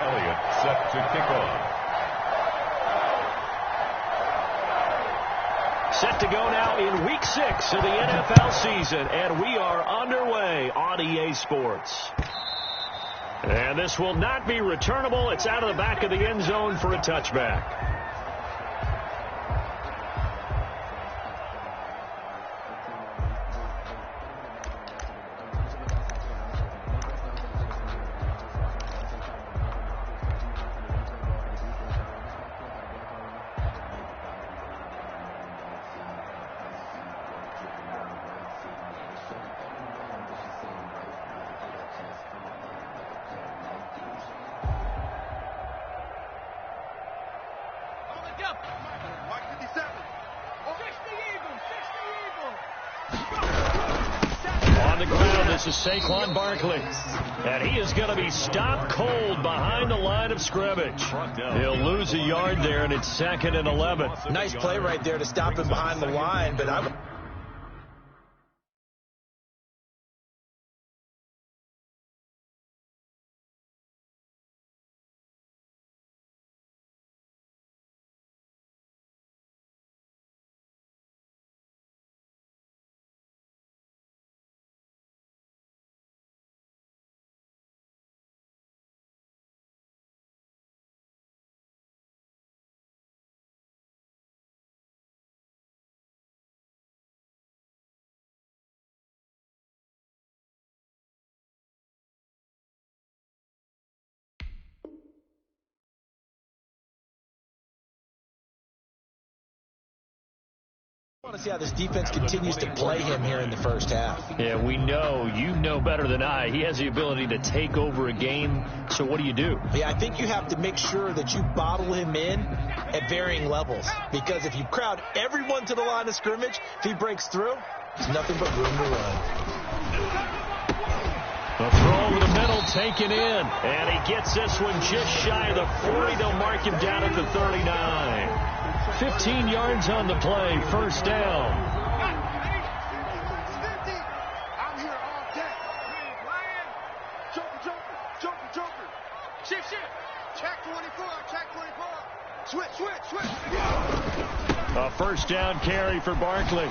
Elliott set to kick off. Set to go now in Week 6 of the NFL season, and we are underway on EA Sports. And this will not be returnable. It's out of the back of the end zone for a touchback. On the ground, this is Saquon Barkley. And he is going to be stopped cold behind the line of scrimmage. He'll lose a yard there, and it's 2nd and 11. Nice play right there to stop him behind the line, but I want to see how this defense continues to play him here in the first half. Yeah, we know, you know better than I, he has the ability to take over a game. So what do you do? Yeah, I think you have to make sure that you bottle him in at varying levels. Because if you crowd everyone to the line of scrimmage, if he breaks through, there's nothing but room to run. The throw over the middle taken in. And he gets this one just shy of the 40. They'll mark him down at the 39. 15 yards on the play, first down. I'm here all day. Joker. Shift. Check 24. Switch. A first down carry for Barkley.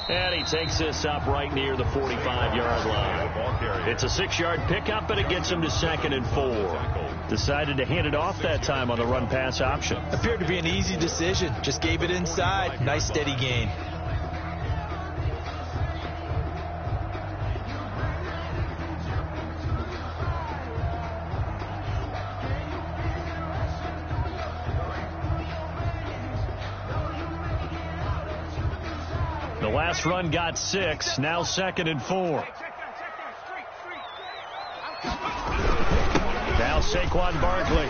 And he takes this up right near the 45-yard line. It's a 6-yard pickup, but it gets him to 2nd and 4. Decided to hand it off that time on the run-pass option. Appeared to be an easy decision. Just gave it inside. Nice steady gain. The last run got 6. Now 2nd and 4. Now Saquon Barkley.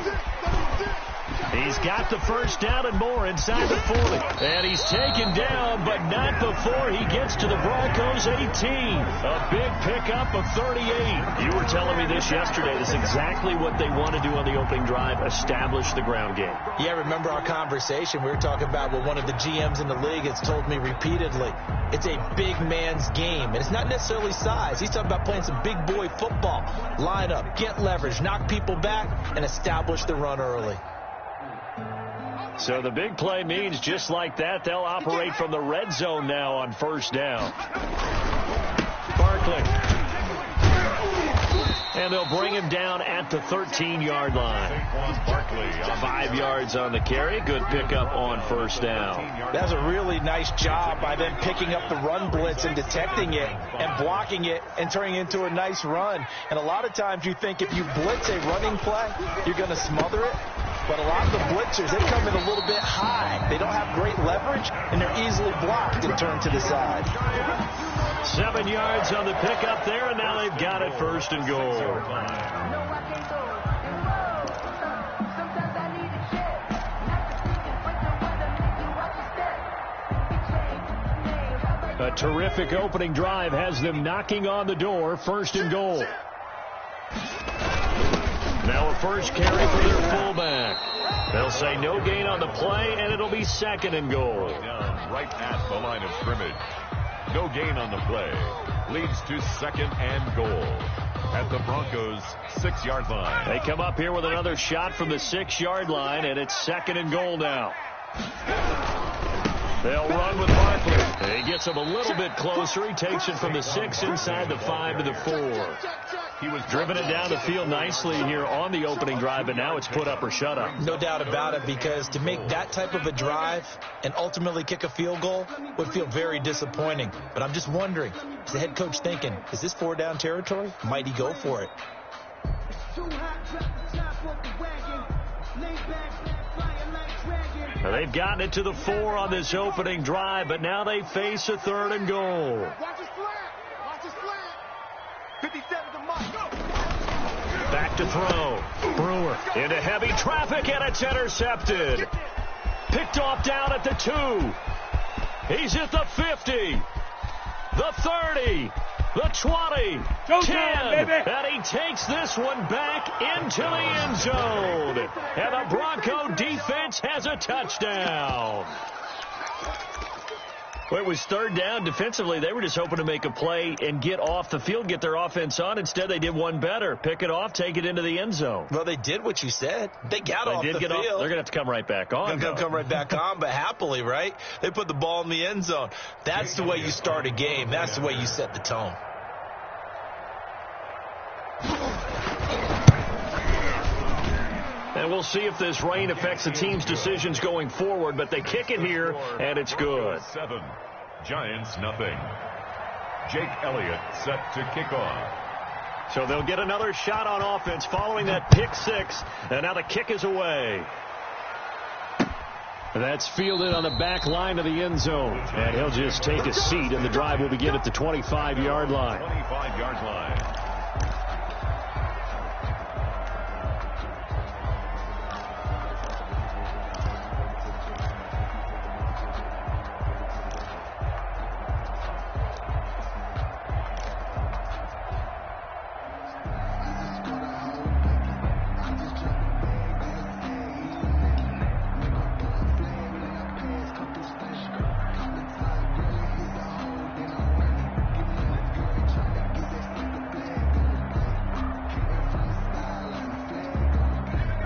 He's got the first down and more inside the 40. And he's taken down, but not before he gets to the Broncos' 18. A big pickup of 38. You were telling me this yesterday. This is exactly what they want to do on the opening drive, establish the ground game. Yeah, remember our conversation. We were talking about what one of the GMs in the league has told me repeatedly. It's a big man's game, and it's not necessarily size. He's talking about playing some big boy football. Line up, get leverage, knock people back, and establish the run early. So the big play means just like that, they'll operate from the red zone now on first down. Barkley. And they'll bring him down at the 13-yard line. 5 yards on the carry. Good pickup on first down. That was a really nice job by them picking up the run blitz and detecting it and blocking it and turning it into a nice run. And a lot of times you think if you blitz a running play, you're going to smother it. But a lot of the blitzers, they come in a little bit high. They don't have great leverage, and they're easily blocked and turned to the side. 7 yards on the pickup there, and now they've got it first and goal. A terrific opening drive has them knocking on the door, first and goal. Now a first carry for their fullback. They'll say no gain on the play, and it'll be 2nd and goal. Down right at the line of scrimmage. No gain on the play. leads to 2nd and goal at the Broncos' 6-yard line. They come up here with another shot from the 6-yard line, and it's 2nd and goal now. They'll run with Barkley. He gets him a little bit closer. He takes it from the 6 inside the 5 to the 4. He was driven it down the field nicely here on the opening drive, but now it's put up or shut up. No doubt about it, because to make that type of a drive and ultimately kick a field goal would feel very disappointing. But I'm just wondering, is the head coach thinking, is this 4-down territory? Might he go for it? Now they've gotten it to the 4 on this opening drive, but now they face a 3rd and goal. Watch his flag. Watch his flag. 57 to Mike. Go. Back to throw. Brewer into heavy traffic, and it's intercepted. Picked off down at the 2. He's at the 50. The 30. The 20. 10. And he takes this one back into the end zone. And the Bronco defense has a touchdown. Well, it was 3rd down. Defensively, they were just hoping to make a play and get off the field, get their offense on. Instead, they did one better. Pick it off, take it into the end zone. Well, they did what you said. They got off the field. They're going to have to come right back on. They're going to come right back on, but happily, right? They put the ball in the end zone. That's the way you start a game. That's the way you set the tone. And we'll see if this rain affects the team's decisions going forward, but they kick it here, and it's good. 7, Giants nothing. Jake Elliott set to kick off. So they'll get another shot on offense following that pick 6, and now the kick is away. That's fielded on the back line of the end zone, and he'll just take a seat, and the drive will begin at the 25-yard line. 25-yard line.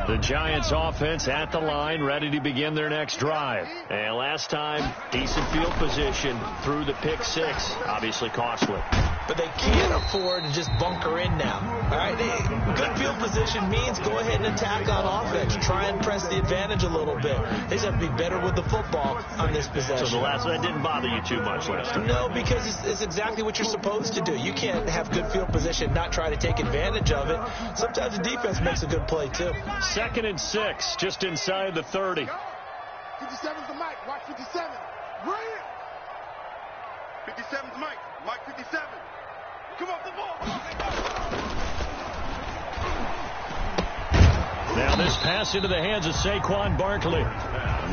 The Giants offense at the line, ready to begin their next drive. And last time, decent field position through the pick 6. Obviously costly. But they can't afford to just bunker in now. All right, good field position means go ahead and attack on offense. Try and press the advantage a little bit. They just have to be better with the football on this possession. So that didn't bother you too much last time? No, because it's exactly what you're supposed to do. You can't have good field position, not try to take advantage of it. Sometimes the defense makes a good play, too. 2nd and 6, just inside the 30. 57's the Mike. Watch 57. Bring it. 57's Mike. Mike 57. Come off the ball. Now this pass into the hands of Saquon Barkley.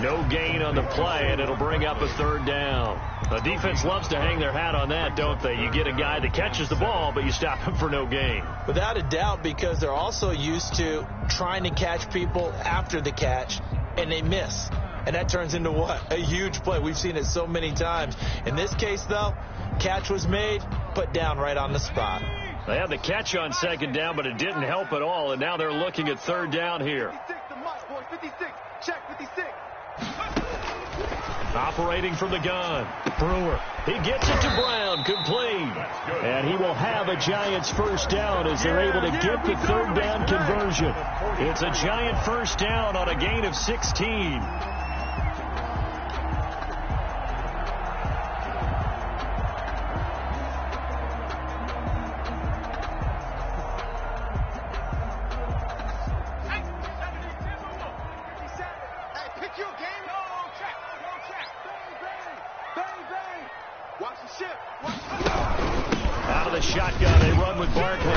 No gain on the play, and it'll bring up a 3rd down. The defense loves to hang their hat on that, don't they? You get a guy that catches the ball, but you stop him for no gain. Without a doubt, because they're also used to trying to catch people after the catch, and they miss. And that turns into what? A huge play. We've seen it so many times. In this case, though, catch was made, put down right on the spot. They had the catch on 2nd down, but it didn't help at all, and now they're looking at 3rd down here. 56 to Mike, boys. 56. Check 56. Operating from the gun. Brewer. He gets it to Brown. Complete. And he will have a Giants 1st down as they're able to get the 3rd down conversion. It's a Giant 1st down on a gain of 16. Out of the shotgun, they run with Barkley.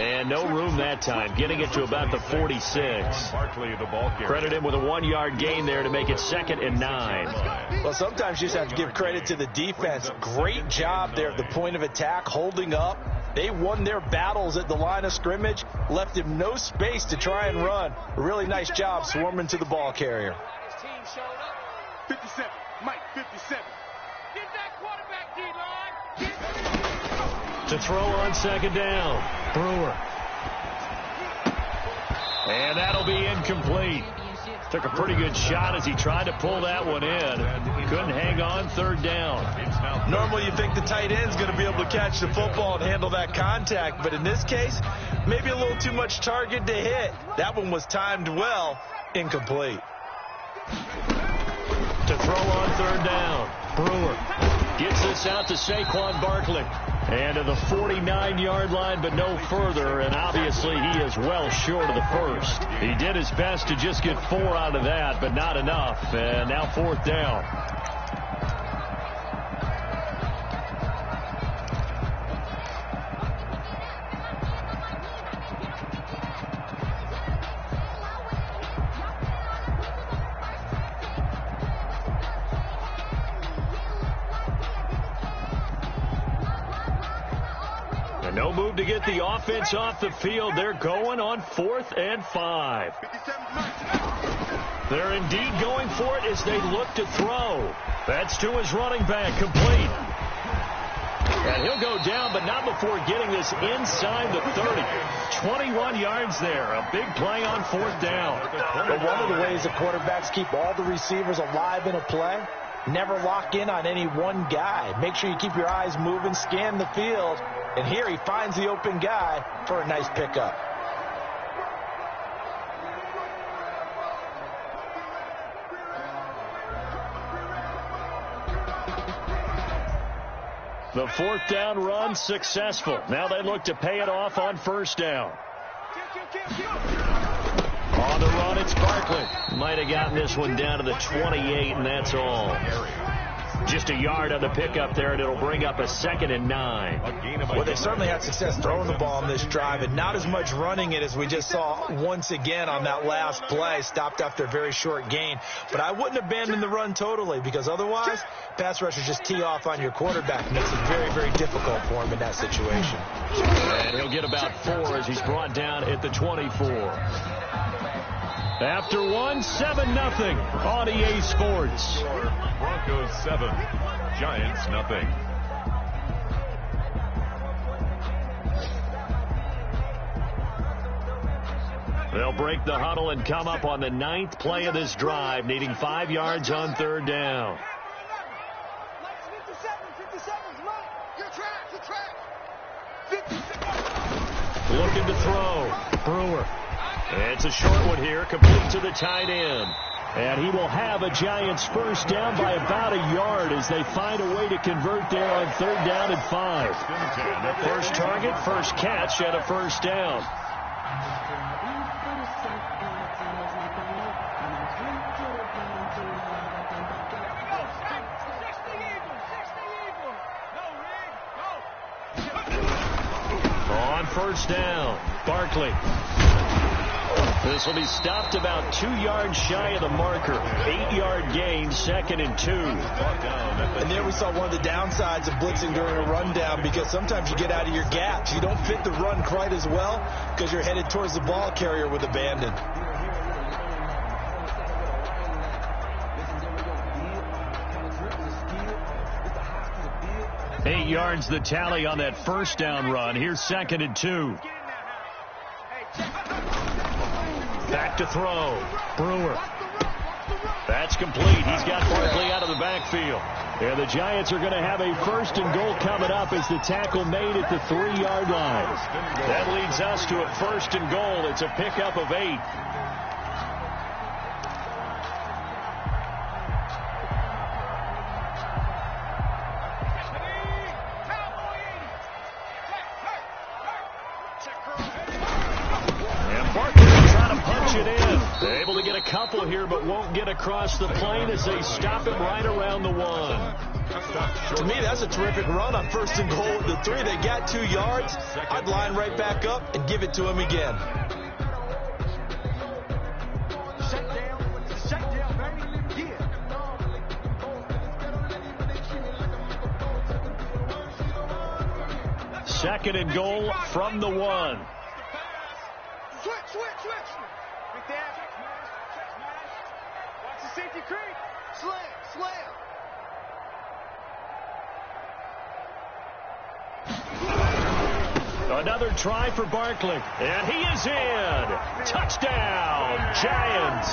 And no room that time, getting it to about the 46. Barkley, the ball carrier. Credit him with a 1-yard gain there to make it 2nd and 9. Well, sometimes you just have to give credit to the defense. Great job there at the point of attack, holding up. They won their battles at the line of scrimmage, left him no space to try and run. A really nice job swarming to the ball carrier. 57. Mike 57. Get that quarterback, D-line. To throw on second down. Brewer. And that'll be incomplete. Took a pretty good shot as he tried to pull that one in. Couldn't hang on third down. Normally you think the tight end's going to be able to catch the football and handle that contact, but in this case, maybe a little too much target to hit. That one was timed well. Incomplete. To throw on third down. Brewer gets this out to Saquon Barkley. And to the 49-yard line, but no further. And obviously he is well short of the first. He did his best to just get 4 out of that, but not enough. And now fourth down. No move to get the offense off the field. They're going on 4th and 5. They're indeed going for it as they look to throw. That's to his running back, complete. And he'll go down, but not before getting this inside the 30. 21 yards there. A big play on 4th down. But one of the ways that quarterbacks keep all the receivers alive in a play, never lock in on any one guy. Make sure you keep your eyes moving, scan the field. And here he finds the open guy for a nice pickup. The 4th down run successful. Now they look to pay it off on 1st down. On the run, it's Barkley. Might have gotten this one down to the 28, and that's all. Just a yard on the pickup there, and it'll bring up a 2nd and 9. Well, they certainly had success throwing the ball on this drive, and not as much running it as we just saw once again on that last play. Stopped after a very short gain. But I wouldn't abandon the run totally, because otherwise, pass rushers just tee off on your quarterback. Makes it very, very difficult for him in that situation. And he'll get about 4 as he's brought down at the 24. After 1, 7-0 on EA Sports. Broncos 7, Giants 0. They'll break the huddle and come up on the 9th play of this drive, needing 5 yards on 3rd down. Looking to throw. Brewer. It's a short one here, complete to the tight end. And he will have a Giants first down by about a yard as they find a way to convert there on 3rd down and 5. First target, first catch, and a first down. On 1st down, Barkley. This will be stopped about 2 yards shy of the marker. 8-yard gain, 2nd and 2. And there we saw one of the downsides of blitzing during a rundown, because sometimes you get out of your gaps. You don't fit the run quite as well because you're headed towards the ball carrier with abandon. Eight yards the tally on that first down run. Here's 2nd and 2. Back to throw. Brewer. That's complete. He's got Barkley out of the backfield. And the Giants are going to have a 1st and goal coming up as the tackle made at the 3-yard line. That leads us to a 1st and goal. It's a pickup of 8. Able to get a couple here, but won't get across the plane as they stop him right around the 1. To me, that's a terrific run on 1st and goal at the 3. They got 2 yards. I'd line right back up and give it to him again. Second and goal from the 1. Switch. Big Dad. Watch the safety creep. Slam. Another try for Barkley, and he is in. Touchdown, Giants.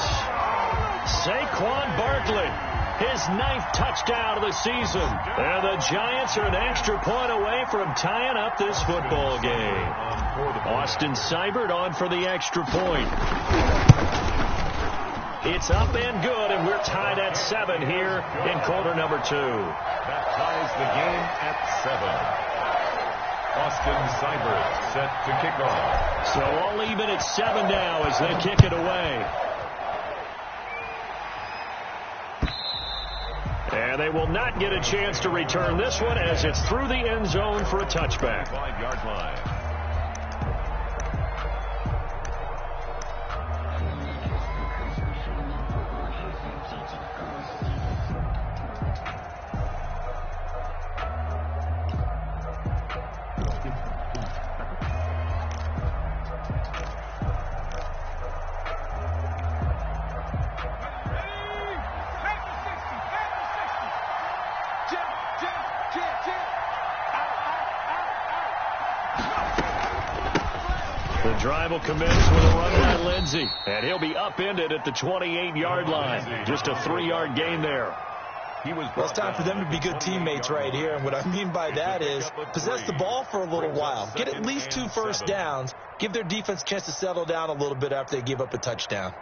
Saquon Barkley, his 9th touchdown of the season. And the Giants are an extra point away from tying up this football game. Austin Seibert on for the extra point. It's up and good, and we're tied at 7 here in quarter number 2. That ties the game at 7. Austin Seibert set to kick off. So all even at 7 now as they kick it away. And they will not get a chance to return this one as it's through the end zone for a touchback. 5-yard line. The drive will commence with a run by Lindsey, and he'll be upended at the 28-yard line. Just a 3-yard gain there. Well, it's time for them to be good teammates right here, and what I mean by that is possess the ball for a little while. Get at least 2 first downs. Give their defense a chance to settle down a little bit after they give up a touchdown.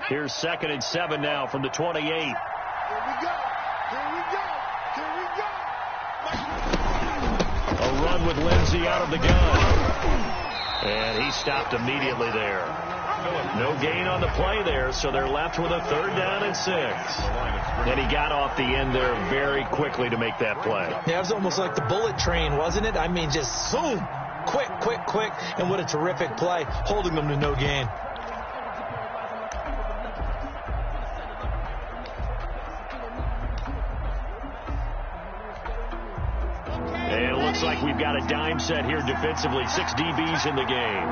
Here's 2nd and 7 now from the 28. Here we go. Here we go. Here we go. A run with Lindsey out of the gun. And he stopped immediately there. No gain on the play there, so they're left with a 3rd down and 6. And he got off the end there very quickly to make that play. Yeah, it was almost like the bullet train, wasn't it? I mean, just boom, quick, quick, quick, and what a terrific play, holding them to no gain. And it looks like we've got a dime set here defensively. 6 DBs in the game.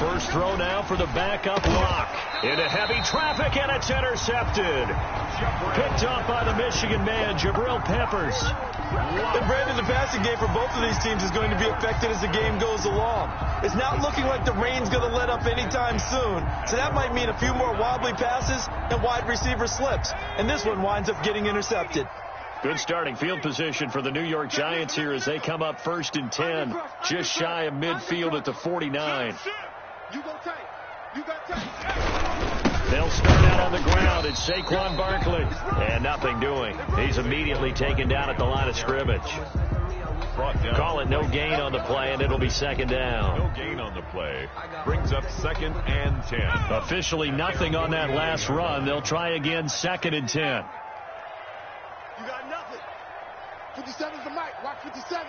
First throw now for the backup lock. Into heavy traffic, and it's intercepted. Picked off by the Michigan man, Jabril Peppers. And Brandon, the passing game for both of these teams is going to be affected as the game goes along. It's not looking like the rain's going to let up anytime soon. So that might mean a few more wobbly passes and wide receiver slips. And this one winds up getting intercepted. Good starting field position for the New York Giants here as they come up 1st and 10, just shy of midfield at the 49. You go tight. You got tight. They'll start out on the ground. It's Saquon Barkley. And nothing doing. He's immediately taken down at the line of scrimmage. Call it no gain on the play, and it'll be 2nd down. No gain on the play. Brings up 2nd and 10. Officially nothing on that last run. They'll try again 2nd and 10. You got nothing. 57's the mic. Watch 57.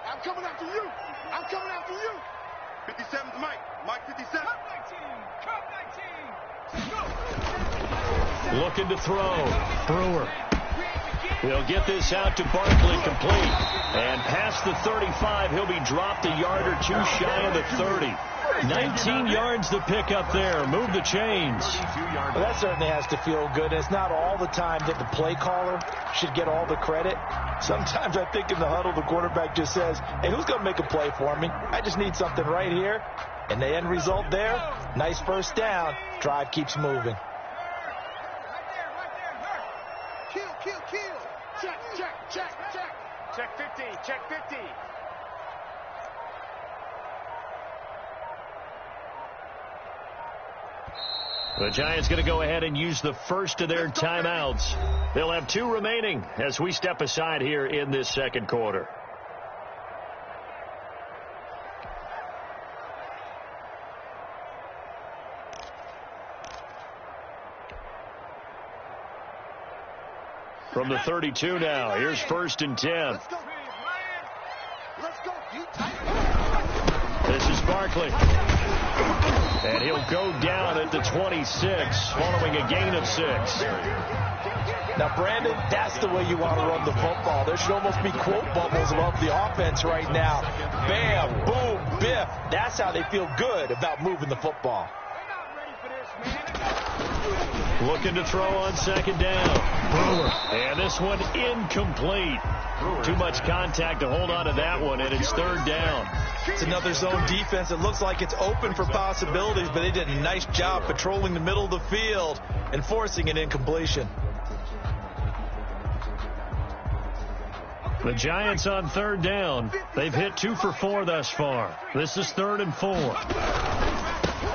I'm coming after you. I'm coming after you. 57's Mike. Mike 57. Looking to throw. Brewer. He'll get this out to Barkley complete. And past the 35, he'll be dropped a yard or 2 shy of the 30. 19 yards to pick up there. Move the chains. Well, that certainly has to feel good. It's not all the time that the play caller should get all the credit. Sometimes I think in the huddle, the quarterback just says, hey, who's going to make a play for me? I just need something right here. And the end result there, nice first down. Drive keeps moving. Kill. Check. Check 50. Check 50. The Giants going to go ahead and use the first of their timeouts. They'll have 2 remaining as we step aside here in this 2nd quarter. From the 32 now, here's 1st and 10. This is Barkley. And he'll go down at the 26, following a gain of 6. Now, Brandon, that's the way you want to run the football. There should almost be quote bubbles above the offense right now. Bam, boom, biff. That's how they feel good about moving the football. Looking to throw on second down. Brewer. And this one incomplete. Too much contact to hold on to that one, and it's third down. It's another zone defense. It looks like it's open for possibilities, but they did a nice job patrolling the middle of the field and forcing an incompletion. The Giants on third down. They've hit 2 for 4 thus far. This is 3rd and 4.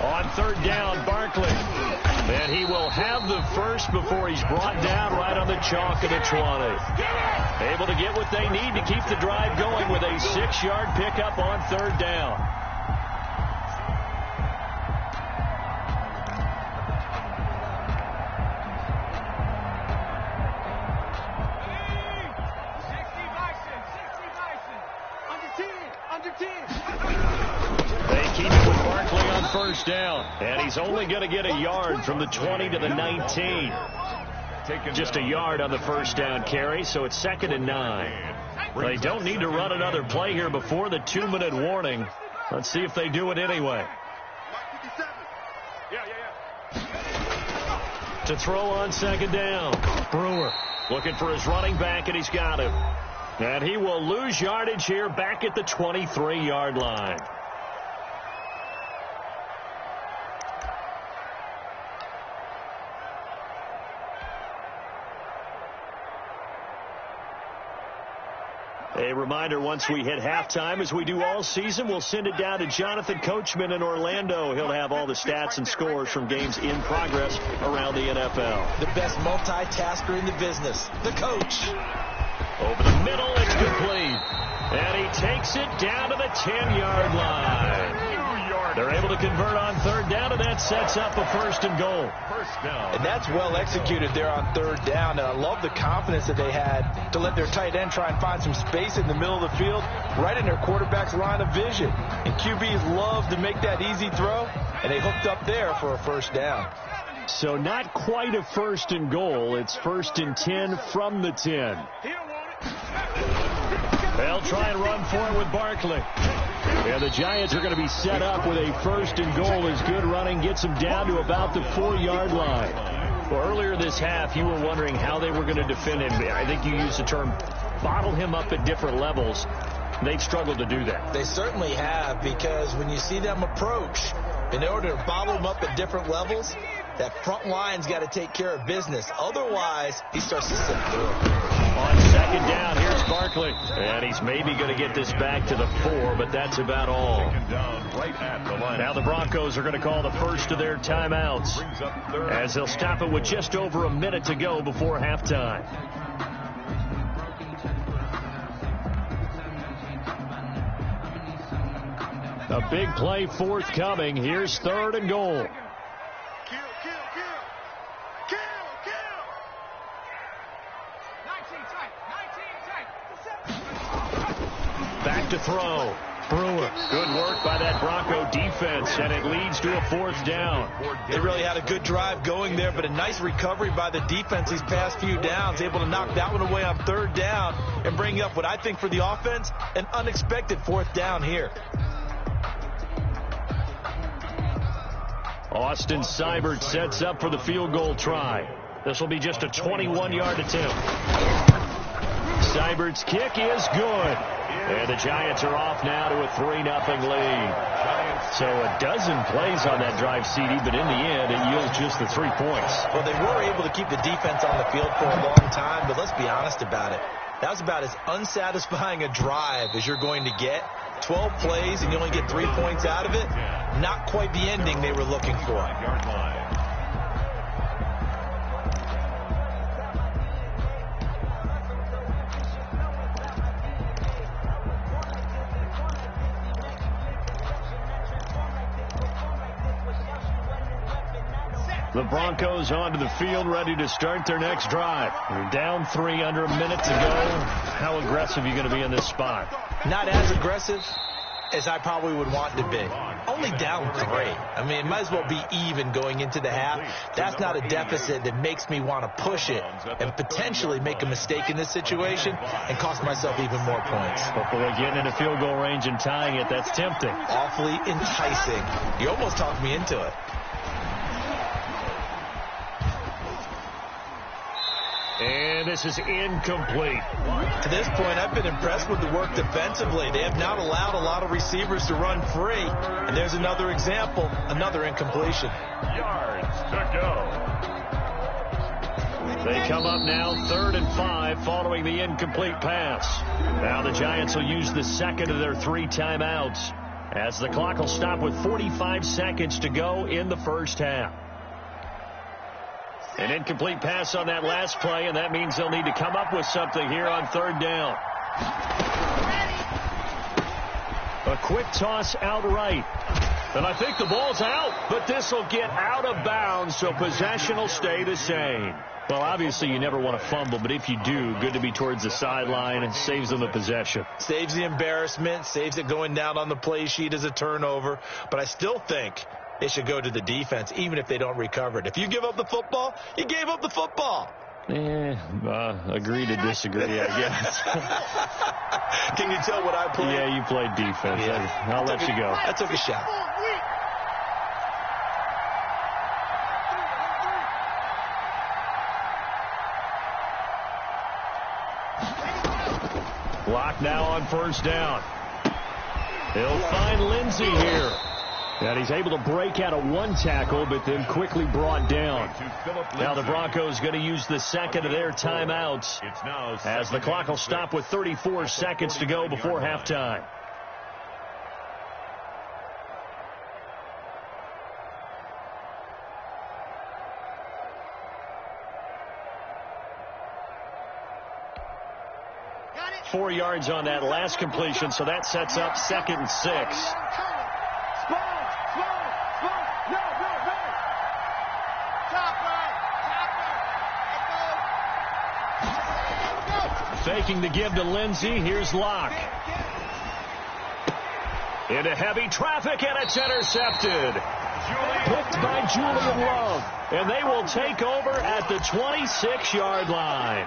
On third down, Barkley. And he will have the first before he's brought down right on the chalk of the 20. Able to get what they need to keep the drive going with a 6-yard pickup on third down. They keep it with Barkley on first down. And he's only going to get a yard from the 20 to the 19. Just a yard on the first down carry, so it's 2nd and 9. They don't need to run another play here before the 2-minute warning. Let's see if they do it anyway. To throw on second down. Brewer looking for his running back, and he's got him. And he will lose yardage here back at the 23-yard line. A reminder, once we hit halftime, as we do all season, we'll send it down to Jonathan Coachman in Orlando. He'll have all the stats and scores from games in progress around the NFL. The best multitasker in the business, the coach. Over the middle, it's complete. And he takes it down to the 10-yard line. They're able to convert on third down, and that sets up a 1st and goal. And that's well executed there on third down. And I love the confidence that they had to let their tight end try and find some space in the middle of the field, right in their quarterback's line of vision. And QBs love to make that easy throw, and they hooked up there for a 1st down. So not quite a 1st and goal. It's 1st and 10 from the 10. They'll try and run for it with Barkley. And the Giants are going to be set up with a 1st and goal as good running gets them down to about the 4-yard line. Well, earlier this half, you were wondering how they were going to defend him. I think you used the term bottle him up at different levels. They've struggled to do that. They certainly have, because when you see them approach, in order to bottle him up at different levels, that front line's got to take care of business. Otherwise, he starts to slip through. On second down, here's Barkley. And he's maybe going to get this back to the 4, but that's about all. Now the Broncos are going to call the first of their timeouts, as they'll stop it with just over a minute to go before halftime. A big play forthcoming. Here's 3rd and goal. Back to throw. Brewer. Good work by that Bronco defense, and it leads to a 4th down. They really had a good drive going there, but a nice recovery by the defense these past few downs, able to knock that one away on 3rd down and bring up what I think for the offense, an unexpected 4th down here. Austin Seibert sets up for the field goal try. This will be just a 21-yard attempt. Seibert's kick is good. And the Giants are off now to a 3-0 lead. So a dozen plays on that drive, CD, but in the end, it yields just the 3 points. Well, they were able to keep the defense on the field for a long time, but let's be honest about it. That was about as unsatisfying a drive as you're going to get. 12 plays, and you only get 3 points out of it. Not quite the ending they were looking for. The Broncos onto the field, ready to start their next drive. They're down 3, under a minute to go. How aggressive are you going to be in this spot? Not as aggressive as I probably would want to be. Only down 3. I mean, it might as well be even going into the half. That's not a deficit that makes me want to push it and potentially make a mistake in this situation and cost myself even more points. Hopefully getting into field goal range and tying it, that's tempting. Awfully enticing. You almost talked me into it. And this is incomplete. To this point, I've been impressed with the work defensively. They have not allowed a lot of receivers to run free. And there's another example, another incompletion. Yards to go. They come up now 3rd and 5 following the incomplete pass. Now the Giants will use the second of their 3 timeouts as the clock will stop with 45 seconds to go in the first half. An incomplete pass on that last play, and that means they'll need to come up with something here on 3rd down. A quick toss out right. And I think the ball's out, but this will get out of bounds, so possession will stay the same. Well, obviously, you never want to fumble, but if you do, good to be towards the sideline and saves them the possession. Saves the embarrassment, saves it going down on the play sheet as a turnover. But I still think it should go to the defense, even if they don't recover it. If you give up the football, you gave up the football. Agree to disagree, I guess. Can you tell what I played? Yeah, you played defense. Yeah. I'll let you go. I took a shot. Block now on 1st down. He'll find Lindsey here. And he's able to break out of 1 tackle, but then quickly brought down. Now the Broncos going to use the second of their timeouts as the clock will stop with 34 seconds to go before halftime. Got it. 4 yards on that last completion, so that sets up 2nd and 6. Faking the give to Lindsey. Here's Locke. Into heavy traffic, and it's intercepted. Picked by Julian Love. And they will take over at the 26-yard line.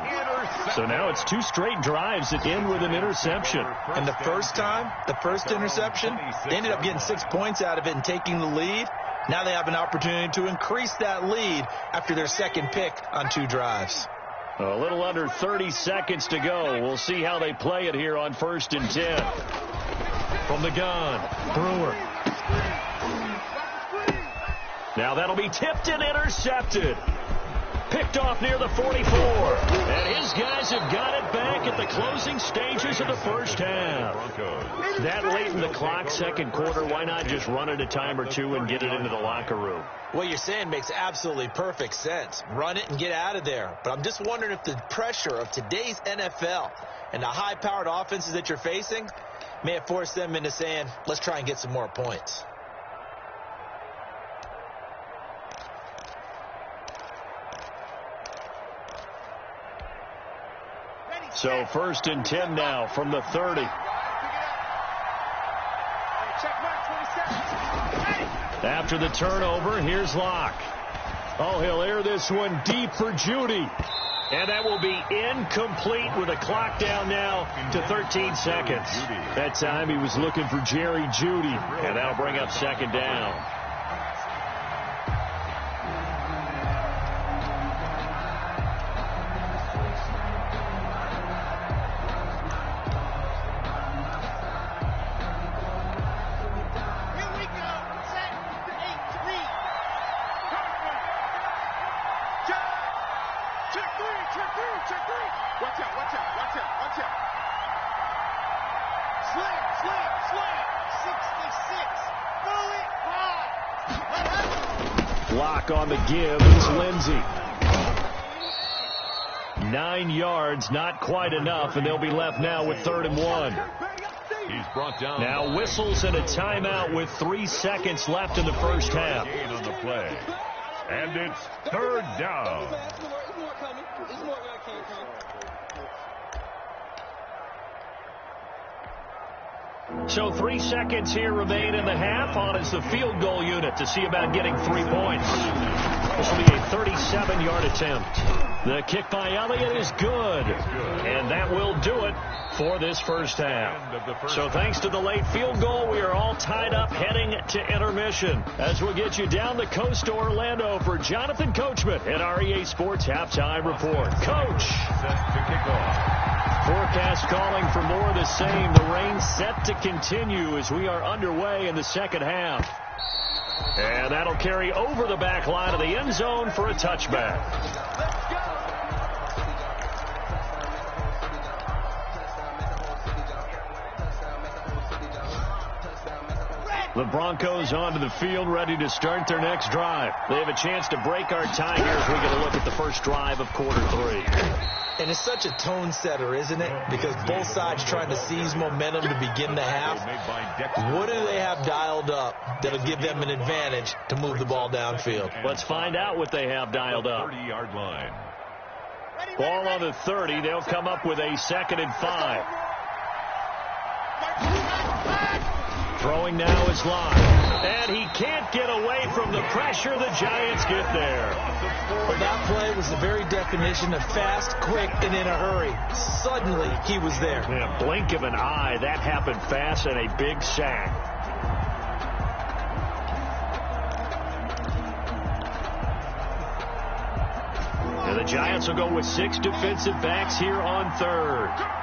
So now it's 2 straight drives that end with an interception. And the first time, the first interception, they ended up getting 6 points out of it and taking the lead. Now they have an opportunity to increase that lead after their second pick on 2 drives. A little under 30 seconds to go. We'll see how they play it here on 1st and 10. From the gun, Brewer. Now that'll be tipped and intercepted. Picked off near the 44. And his guys have got it back at the closing stages of the first half. That late in the clock, second quarter, why not just run it a time or 2 and get it into the locker room? What you're saying makes absolutely perfect sense. Run it and get out of there. But I'm just wondering if the pressure of today's NFL and the high-powered offenses that you're facing may have forced them into saying, let's try and get some more points. So 1st and 10 now from the 30. After the turnover, here's Locke. Oh, he'll air this one deep for Judy. And that will be incomplete with a clock down now to 13 seconds. That time he was looking for Jerry Judy. And that'll bring up 2nd down. Lock on the give is Lindsey. 9 yards, not quite enough, and they'll be left now with 3rd and 1. He's brought down. Now whistles and a timeout with 3 seconds left in the first half. On the play. And it's 3rd down. So 3 seconds here remain in the half. On is the field goal unit to see about getting 3 points. This will be a 37-yard attempt. The kick by Elliott is good. And that will do it for this first half. So thanks to the late field goal, we are all tied up heading to intermission. As we'll get you down the coast to Orlando for Jonathan Coachman at our EA Sports Halftime Report. Coach! Set to kick off. Forecast calling for more of the same. The rain set to continue as we are underway in the second half. And that'll carry over the back line of the end zone for a touchback. The Broncos onto the field, ready to start their next drive. They have a chance to break our tie here as we get a look at the first drive of quarter 3. And it's such a tone setter, isn't it? Because both sides trying to seize momentum to begin the half. What do they have dialed up that'll give them an advantage to move the ball downfield? Let's find out what they have dialed up. 30-yard line. Ball on the 30. They'll come up with a 2nd and 5. Throwing now is Lott. And he can't get away from the pressure. The Giants get there. Well, that play was the very definition of fast, quick, and in a hurry. Suddenly, he was there. In a blink of an eye, that happened fast, and a big sack. And the Giants will go with 6 defensive backs here on 3rd.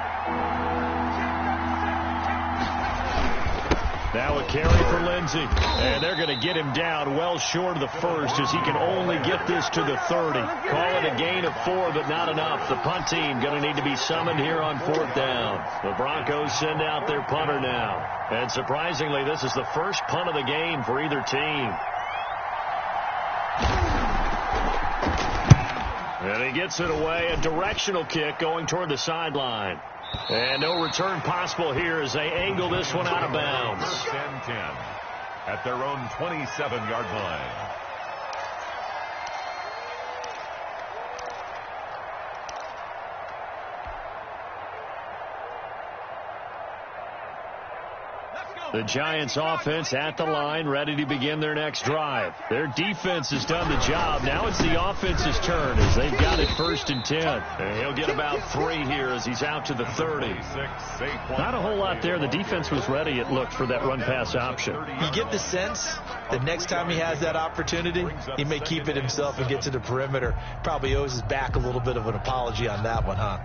Now a carry for Lindsey. And they're going to get him down well short of the first as he can only get this to the 30. Call it a gain of 4, but not enough. The punt team going to need to be summoned here on 4th down. The Broncos send out their punter now. And surprisingly, this is the first punt of the game for either team. And he gets it away. A directional kick going toward the sideline. And no return possible here as they angle this one out of bounds. 10-10 at their own 27-yard line. The Giants offense at the line, ready to begin their next drive. Their defense has done the job. Now it's the offense's turn as they've got it 1st and 10. And he'll get about 3 here as he's out to the 30. Not a whole lot there. The defense was ready, it looked, for that run-pass option. You get the sense that next time he has that opportunity, he may keep it himself and get to the perimeter. Probably owes his back a little bit of an apology on that one, huh?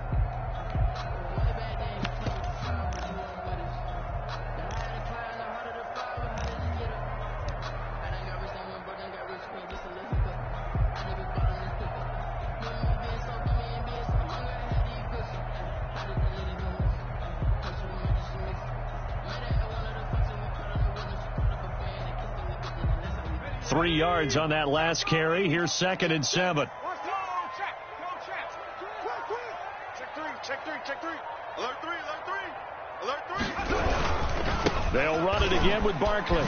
Three yards on that last carry. Here's 2nd and 7. Check 3. Alert 3. They'll run it again with Barkley.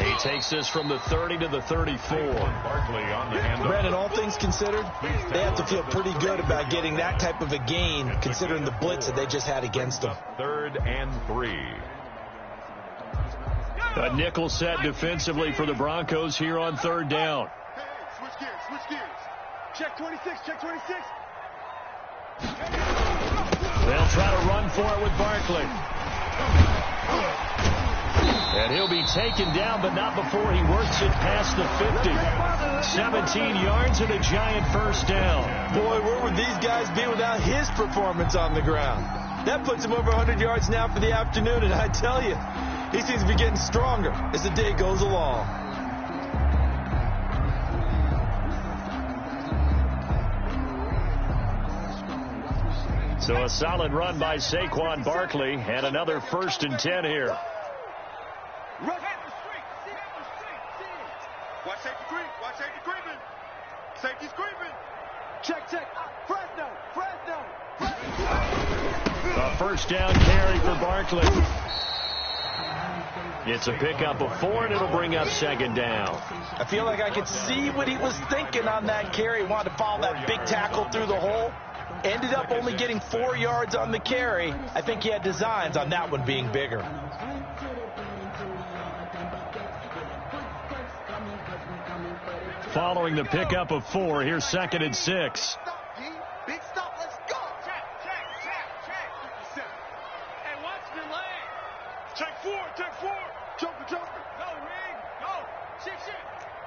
He takes this from the 30 to the 34. Barkley on the handle. Brandon, all things considered, they have to feel pretty good about getting that type of a gain considering the blitz that they just had against them. 3rd and 3. A nickel set defensively for the Broncos here on 3rd down. Hey, switch gears. Check 26. They'll try to run for it with Barkley. And he'll be taken down, but not before he works it past the 50. 17 yards and a Giant 1st down. Boy, where would these guys be without his performance on the ground? That puts him over 100 yards now for the afternoon, and I tell you, he seems to be getting stronger as the day goes along. So a solid run by Saquon Barkley and another 1st and 10 here. Watch safety creeping. Safety's creeping. Check. Fresno. A 1st down carry for Barkley. It's a pickup of 4, and it'll bring up 2nd down. I feel like I could see what he was thinking on that carry. He wanted to follow that big tackle through the hole. Ended up only getting 4 yards on the carry. I think he had designs on that one being bigger. Following the pickup of 4, here's 2nd and 6. Big stop, let's go. Check. Check four. Joker. Go, Rig. Go. Six.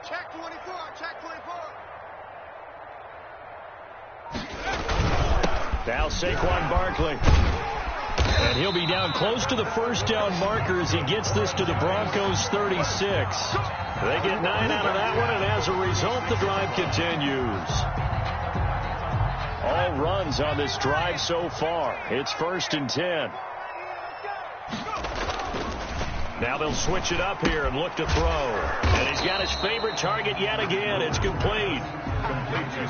Check 24. Check 24. Now Saquon Barkley. And he'll be down close to the first down marker as he gets this to the Broncos 36. They get 9 out of that one, and as a result, the drive continues. All runs on this drive so far. It's 1st and 10. Now they'll switch it up here and look to throw. And he's got his favorite target yet again. It's complete.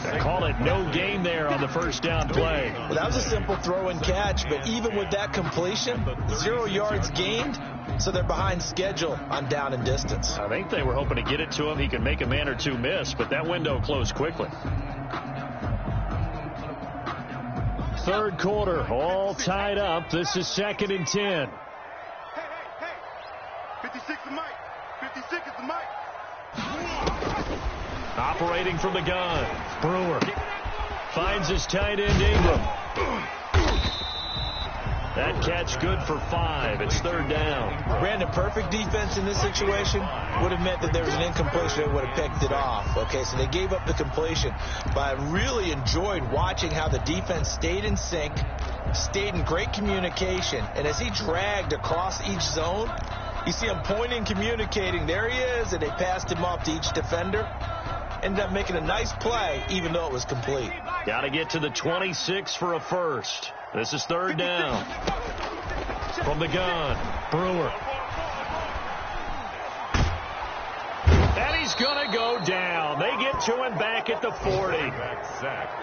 They call it no gain there on the first down play. Well, that was a simple throw and catch, but even with that completion, 0 yards gained, so they're behind schedule on down and distance. I think they were hoping to get it to him. He could make a man or two miss, but that window closed quickly. Third quarter, all tied up. This is 2nd and 10. Hey. 56 is Mike. 56 is the Mike. Operating from the gun, Brewer finds his tight end Ingram. That catch good for 5. It's 3rd down. Brandon, perfect defense in this situation would have meant that there was an incompletion that would have picked it off. Okay, so they gave up the completion. But I really enjoyed watching how the defense stayed in sync, stayed in great communication. And as he dragged across each zone, you see him pointing, communicating. There he is, and they passed him off to each defender. Ended up making a nice play, even though it was complete. Got to get to the 26 for a first. This is 3rd down. From the gun, Brewer. And he's going to go down. They get to him back at the 40.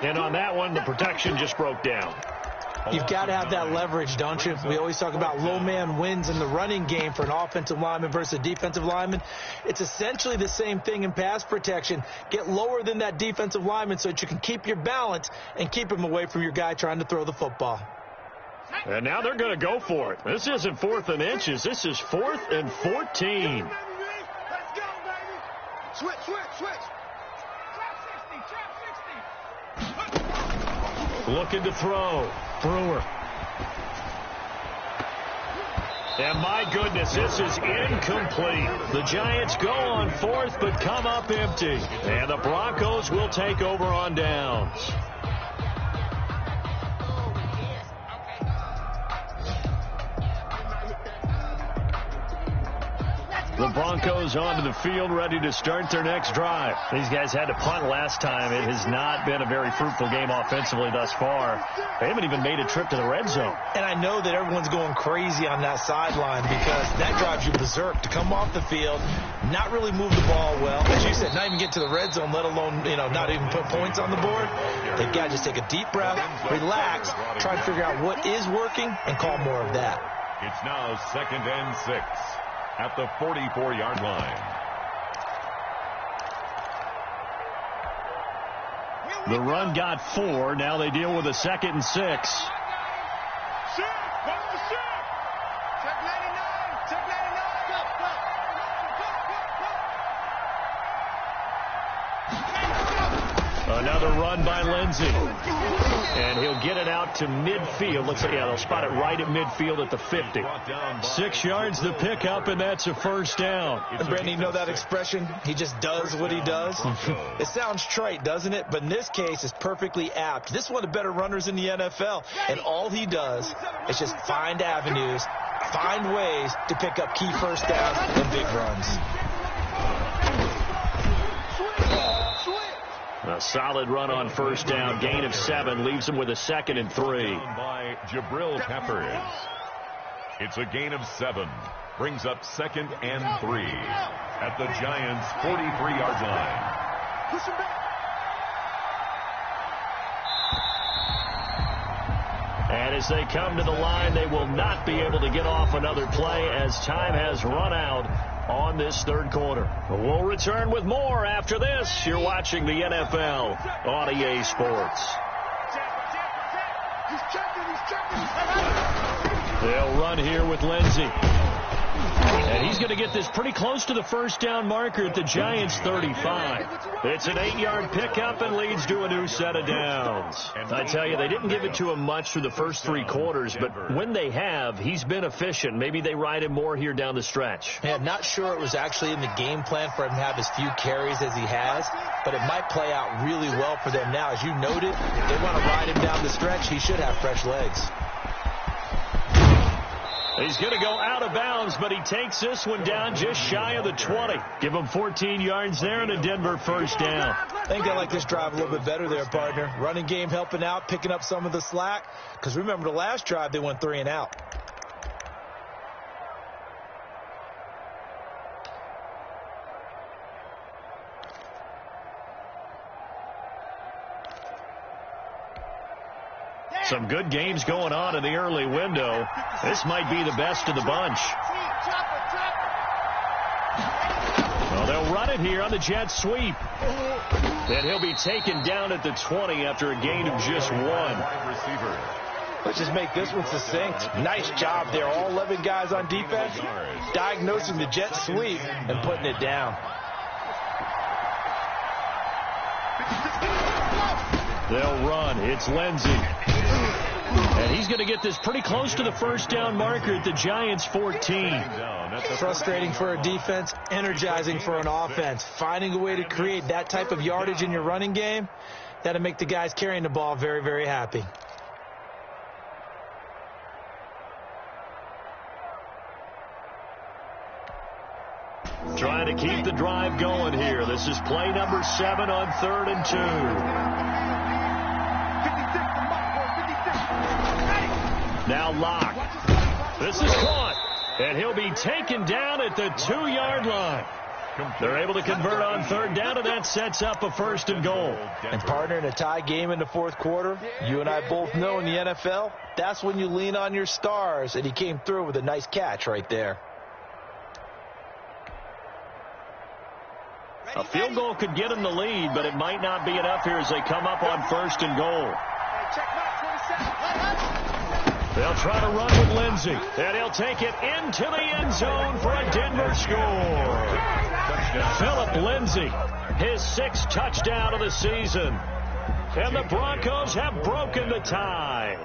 And on that one, the protection just broke down. You've got to have that leverage, don't you? We always talk about low man wins in the running game for an offensive lineman versus a defensive lineman. It's essentially the same thing in pass protection. Get lower than that defensive lineman so that you can keep your balance and keep him away from your guy trying to throw the football. And now they're going to go for it. This isn't 4th and inches. This is 4th and 14. Let's go, baby. Switch. Trap 60. Looking to throw. Brewer. And my goodness, this is incomplete. The Giants go on 4th but come up empty. And the Broncos will take over on downs. The Broncos onto the field, ready to start their next drive. These guys had to punt last time. It has not been a very fruitful game offensively thus far. They haven't even made a trip to the red zone. And I know that everyone's going crazy on that sideline because that drives you berserk to come off the field, not really move the ball well. As you said, not even get to the red zone, let alone, not even put points on the board. They've got to just take a deep breath, relax, try to figure out what is working, and call more of that. It's now 2nd and 6. At the 44-yard line. The run got 4. Now they deal with a 2nd and 6. Check 99. Check 99. Another run by Lindsey. And he'll get it out to midfield. Looks like, they'll spot it right at midfield at the 50. 6 yards the pickup, and that's a 1st down. And Brandon, you know that expression? He just does what he does. It sounds trite, doesn't it? But in this case, it's perfectly apt. This is one of the better runners in the NFL. And all he does is just find avenues, find ways to pick up key first downs and big runs. A solid run on 1st down. Gain of 7 leaves him with a 2nd and 3. By Jabril Peppers. It's a gain of 7. Brings up 2nd and 3. At the Giants' 43-yard line. Push him back. And as they come to the line, they will not be able to get off another play as time has run out on this 3rd quarter. We'll return with more after this. You're watching the NFL on EA Sports. He's checking. They'll run here with Lindsey. And he's going to get this pretty close to the first down marker at the Giants' 35. It's an 8-yard pickup and leads to a new set of downs. I tell you, they didn't give it to him much through the first 3 quarters, but when they have, he's been efficient. Maybe they ride him more here down the stretch. Yeah, not sure it was actually in the game plan for him to have as few carries as he has, but it might play out really well for them now. As you noted, if they want to ride him down the stretch, he should have fresh legs. He's going to go out of bounds, but he takes this one down just shy of the 20. Give him 14 yards there and a Denver first down. I think I like this drive a little bit better there, partner. Running game helping out, picking up some of the slack. Because remember the last drive, they went 3 and out. Some good games going on in the early window. This might be the best of the bunch. Well, they'll run it here on the jet sweep. And he'll be taken down at the 20 after a gain of just 1. Let's just make this one succinct. Nice job there. All 11 guys on defense diagnosing the jet sweep and putting it down. They'll run. It's Lindsey. And he's going to get this pretty close to the first down marker at the Giants' 14. Frustrating for a defense, energizing for an offense. Finding a way to create that type of yardage in your running game, that'll make the guys carrying the ball very, very happy. Trying to keep the drive going here. This is play number 7 on 3rd and 2. Now Locke. This is caught. And he'll be taken down at the 2-yard line. They're able to convert on 3rd down, and that sets up a 1st and goal. And partner, in a tie game in the 4th quarter, you and I both know in the NFL, that's when you lean on your stars, and he came through with a nice catch right there. A field goal could get him the lead, but it might not be enough here as they come up on 1st and goal. They'll try to run with Lindsey, and he'll take it into the end zone for a Denver score. Phillip Lindsey, his 6th touchdown of the season. And the Broncos have broken the tie.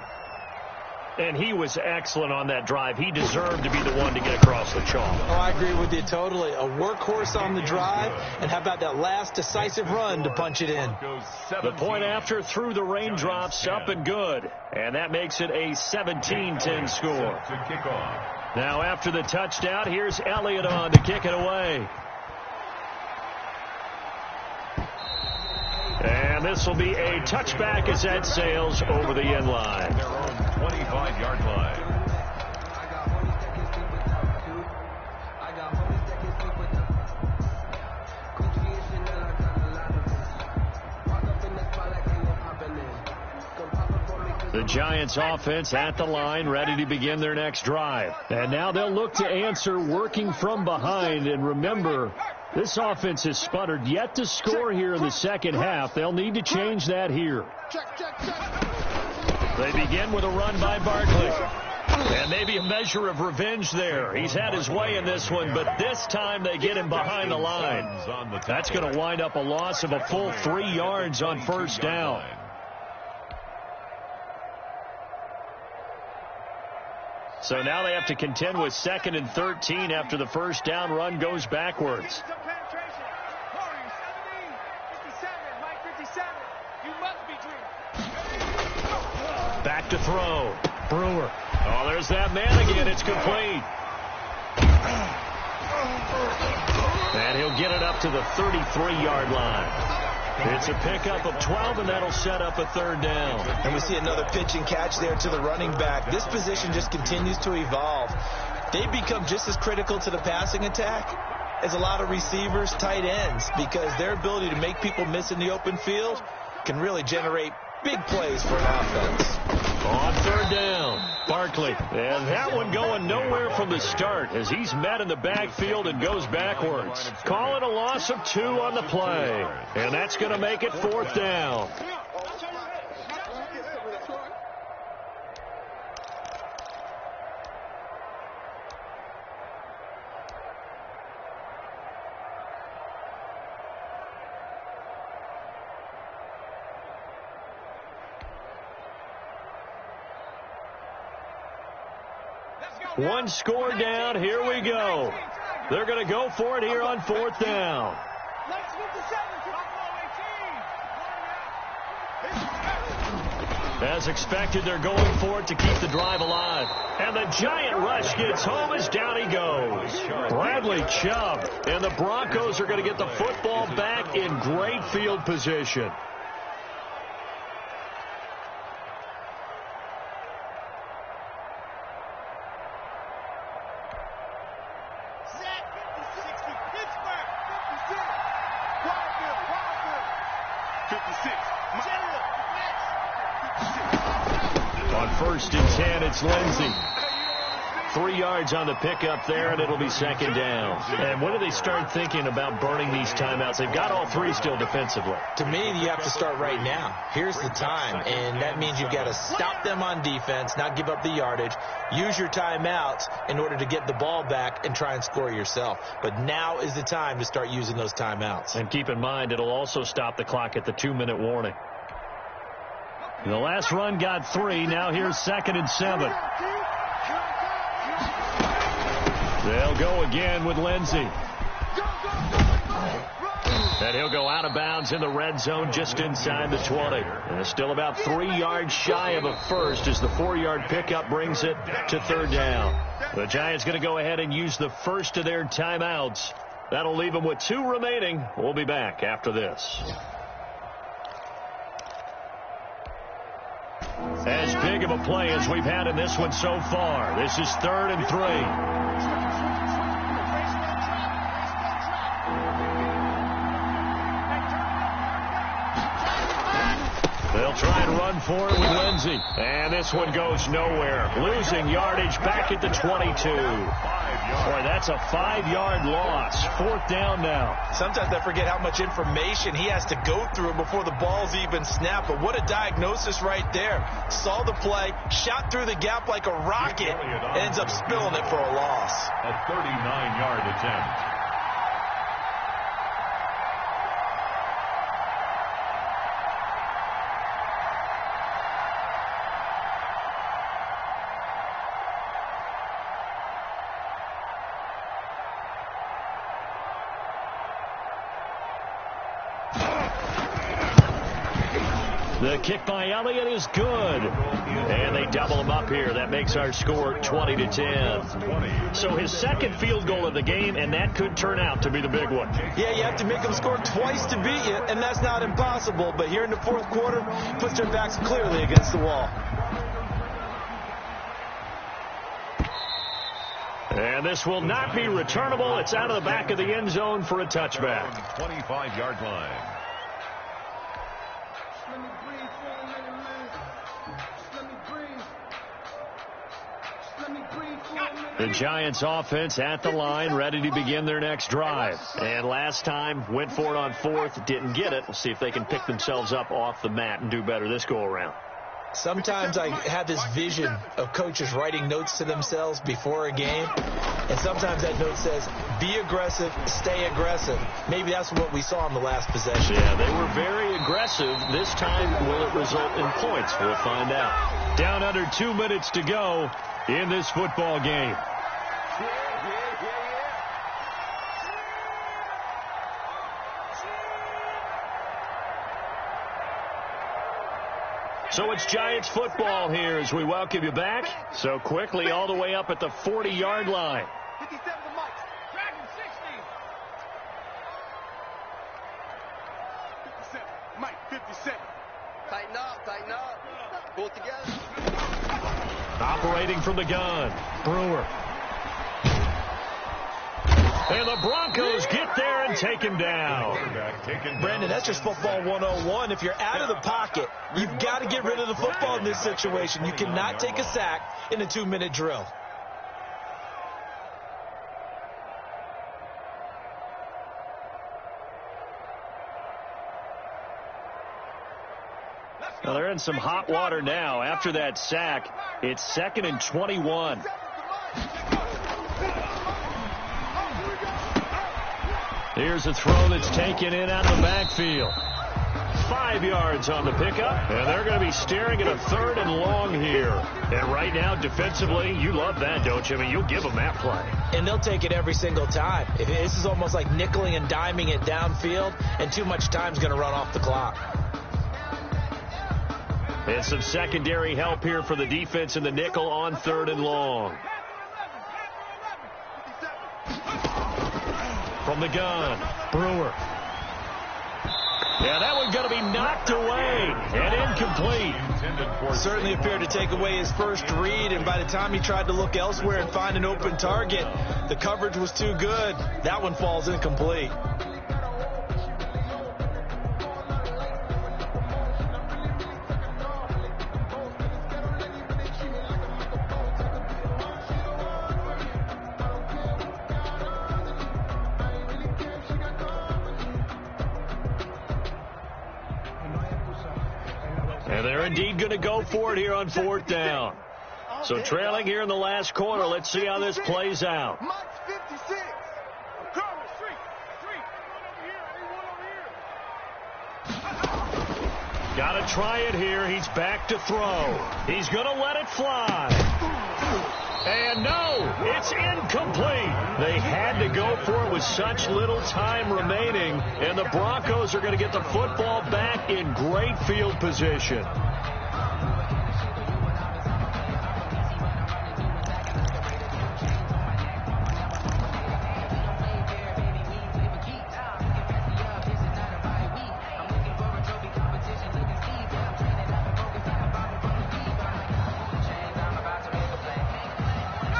And he was excellent on that drive. He deserved to be the one to get across the chalk. Oh, I agree with you totally. A workhorse on the drive, and how about that last decisive run to punch it in? The point after through the raindrops, up and good. And that makes it a 17-10 score. Now after the touchdown, here's Elliott on to kick it away. And this will be a touchback as that sails over the end line. Their own 25-yard line. The Giants offense at the line, ready to begin their next drive. And now they'll look to answer working from behind. And remember, this offense has sputtered yet to score here in the second half. They'll need to change that here. They begin with a run by Barkley. And maybe a measure of revenge there. He's had his way in this one, but this time they get him behind the line. That's going to wind up a loss of a full 3 yards on 1st down. So now they have to contend with 2nd and 13 after the 1st down run goes backwards. Back to throw. Brewer. Oh, there's that man again. It's complete. And he'll get it up to the 33-yard line. It's a pickup of 12, and that'll set up a 3rd down. And we see another pitch and catch there to the running back. This position just continues to evolve. They become just as critical to the passing attack as a lot of receivers, tight ends, because their ability to make people miss in the open field can really generate big plays for an offense. On 3rd down, Barkley. And that one going nowhere from the start as he's met in the backfield and goes backwards. Call it a loss of 2 on the play. And that's going to make it 4th down. One score down. Here we go. They're going to go for it here on 4th down. As expected, they're going for it to keep the drive alive. And the giant rush gets home as down he goes. Bradley Chubb. And the Broncos are going to get the football back in great field position. On 1st and 10, it's Lindsey. 3 yards on the pickup there, and it'll be 2nd down. And when do they start thinking about burning these timeouts? They've got all 3 still defensively. To me, you have to start right now. Here's the time, and that means you've got to stop them on defense, not give up the yardage, use your timeouts in order to get the ball back and try and score yourself. But now is the time to start using those timeouts. And keep in mind, it'll also stop the clock at the 2-minute warning. The last run got 3. Now here's 2nd and 7. They'll go again with Lindsey. And he'll go out of bounds in the red zone just inside the 20. And still about 3 yards shy of a first as the 4-yard pickup brings it to 3rd down. The Giants going to go ahead and use the first of their timeouts. That'll leave them with 2 remaining. We'll be back after this. As big of a play as we've had in this one so far. This is 3rd and 3. They'll try and run for it with Lindsey. And this one goes nowhere. Losing yardage back at the 22. Boy, that's a 5-yard loss. 4th down now. Sometimes I forget how much information he has to go through before the ball's even snapped. But what a diagnosis right there. Saw the play, shot through the gap like a rocket, ends up spilling it for a loss. A 39-yard attempt. The kick by Elliott is good. And they double him up here. That makes our score 20-10. So his 2nd field goal of the game, and that could turn out to be the big one. Yeah, you have to make them score twice to beat you, and that's not impossible. But here in the 4th quarter, puts their backs clearly against the wall. And this will not be returnable. It's out of the back of the end zone for a touchback. 25-yard line. The Giants offense at the line, ready to begin their next drive. And last time, went for it on 4th, didn't get it. We'll see if they can pick themselves up off the mat and do better this go-around. Sometimes I have this vision of coaches writing notes to themselves before a game. And sometimes that note says, be aggressive, stay aggressive. Maybe that's what we saw in the last possession. Yeah, they were very aggressive. This time, will it result in points? We'll find out. Down under 2 minutes to go in this football game. So it's Giants football here as we welcome you back. So quickly all the way up at the 40-yard line. 57 to Mike. Dragon 60. 57. Mike, 57. Tighten up. Pull it together. Operating from the gun, Brewer. And the Broncos get there and take him down. Brandon, that's just football 101. If you're out of the pocket, you've got to get rid of the football in this situation. You cannot take a sack in a 2-minute drill. Well, they're in some hot water now. After that sack, it's 2nd and 21. Here's a throw that's taken in out of the backfield. 5 yards on the pickup, and they're going to be staring at a 3rd and long here. And right now, defensively, you love that, don't you? I mean, you'll give them that play. And they'll take it every single time. This is almost like nickeling and diming it downfield, and too much time's going to run off the clock. And some secondary help here for the defense in the nickel on 3rd and long. From the gun, Brewer. Yeah, that one's going to be knocked away and incomplete. Certainly appeared to take away his first read, and by the time he tried to look elsewhere and find an open target, the coverage was too good. That one falls incomplete. And they're indeed going to go for it here on 4th down. So trailing here in the last quarter. Let's see how this plays out. Got to try it here. He's back to throw. He's going to let it fly. And no, it's incomplete. They had to go for it with such little time remaining, and the Broncos are going to get the football back in great field position.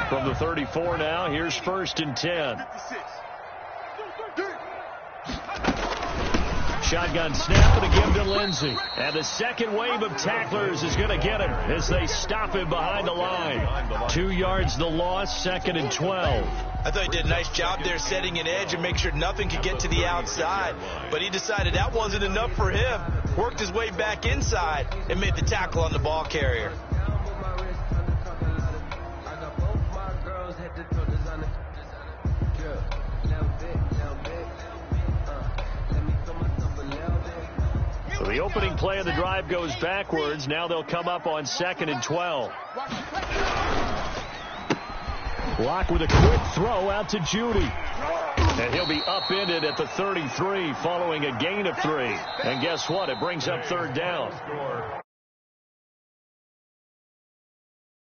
From the 34 now, here's 1st and 10. Shotgun snap and a give to Lindsey. And the second wave of tacklers is going to get him as they stop him behind the line. 2 yards the loss, 2nd and 12. I thought he did a nice job there setting an edge and make sure nothing could get to the outside. But he decided that wasn't enough for him. Worked his way back inside and made the tackle on the ball carrier. So the opening play of the drive goes backwards. Now they'll come up on 2nd and 12. Block with a quick throw out to Judy. And he'll be upended at the 33 following a gain of 3. And guess what? It brings up 3rd down.